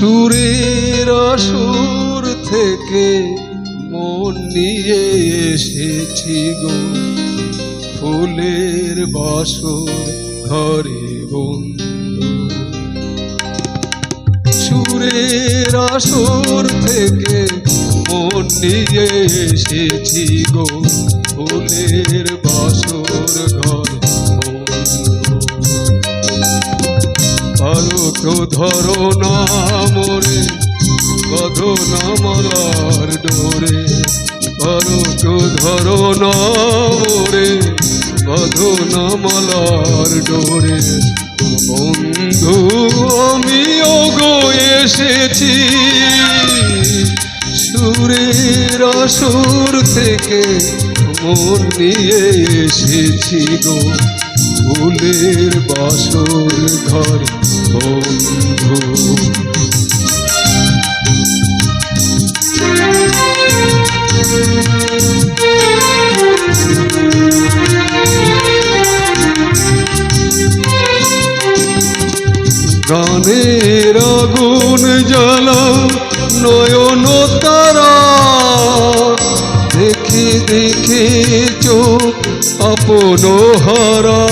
সুরের আসর থেকে মন নিয়ে এসেছি গো, ফুলের বাসর ঘরে বন্ধু। সুরের আসর থেকে মন নিয়ে এসেছি গো, ফুলের বাসর ঘরে বন্ধু। পারো তো ধরো না মোরে, বাঁধো না মালার ডোরে। পারো তো ধরো না মোরে, বাঁধো না মালার ডোরে। বন্ধু আমিও গো এসেছি, সুরের আসর থেকে মন নিয়ে এসেছি গো, ফুলের বাসর ঘরে বন্ধু। গানের আগুন জ্বালা নয়ন তারা, দেখে দেখে চোখ আপন হারা।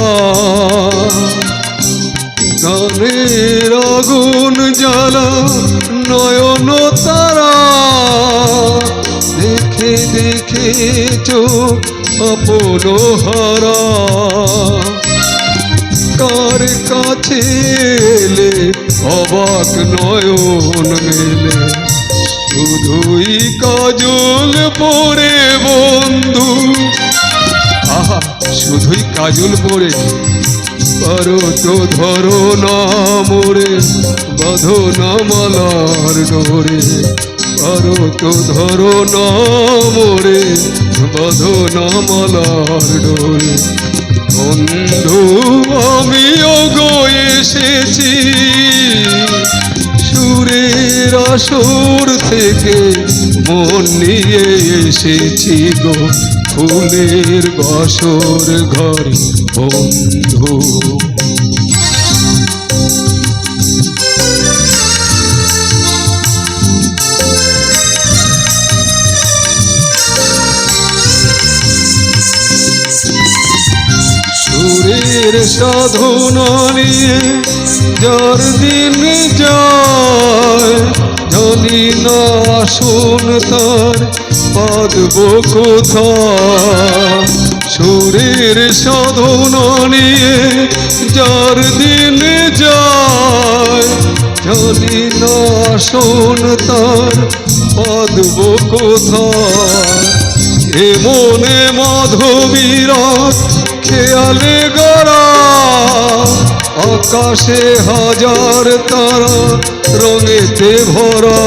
গানের আগুন জ্বালা নয়ন তারা, দেখে দেখে চোখ আপন হারা। কার কাছে এলে অবাক নয়ন মেলে, শুধুই কাজল পরে বন্ধু। আহা শুধুই কাজল পরে। পারো তো ধরো না মোরে, বাঁধো না মালার ডোরে। পারো তো ধরো না মোরে, বাঁধো না মালার ডোরে। বন্ধু আমিও গো এসেছি, সুরের আসর থেকে মন নিয়ে এসেছি গো, ফুলের বাসর ঘরে বন্ধু। সুরের সাধনা নিয়ে যার দিন যায়, জানি না আসন তার পাদব কোথায়। সুরের সাধনা নিয়ে যার দিন যায়, জানি না আসন তার পাদব কোথায়। এ মনে মাধবীরাত খেয়ালে গড়া, আকাশে হাজার তারা রঙেতে ভরা।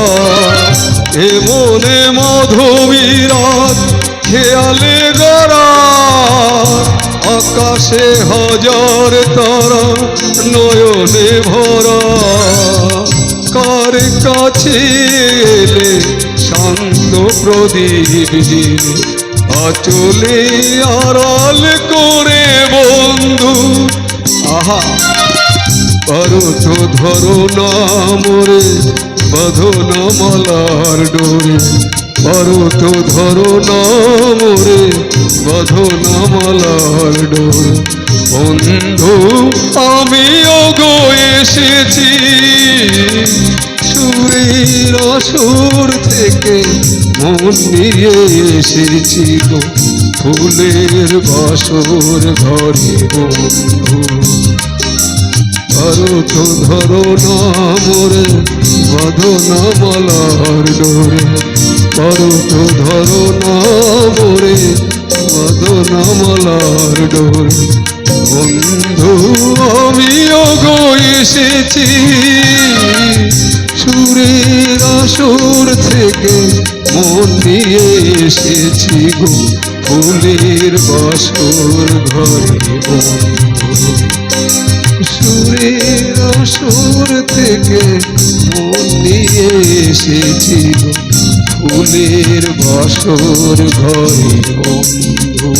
এ মনে মাধবীরাত খেয়ালে গড়া, আকাশে হাজার তারা নয়নে ভরা। কার কাছে এলে শান্ত প্রদীপ জিলে, আচলে আড়াল করে বন্ধু। আহা পারো তো ধরো না মোরে, বাঁধো না মালার ডোরে। পারো তো ধরো না মোরে, বাঁধো না মালার ডোরে। বন্ধু আমিও গো এসেছি, সুরের আসর থেকে মন নিয়ে এসেছি গো, ফুলের বাসর ঘরে বন্ধু। পারো তো ধরো না মোরে, বাঁধো না মালার ডোরে। পারো তো ধরো না মোরে, বাঁধো না মালার ডোরে। বন্ধু আমিও গো এসেছি, সুরের আসর থেকে মন নিয়ে এসেছি গো, ফুলের বাসর ঘরে বন্ধু। সুরের আসর থেকে মন নিয়ে এসেছি গো, ফুলের বাসর ঘরে বন্ধু।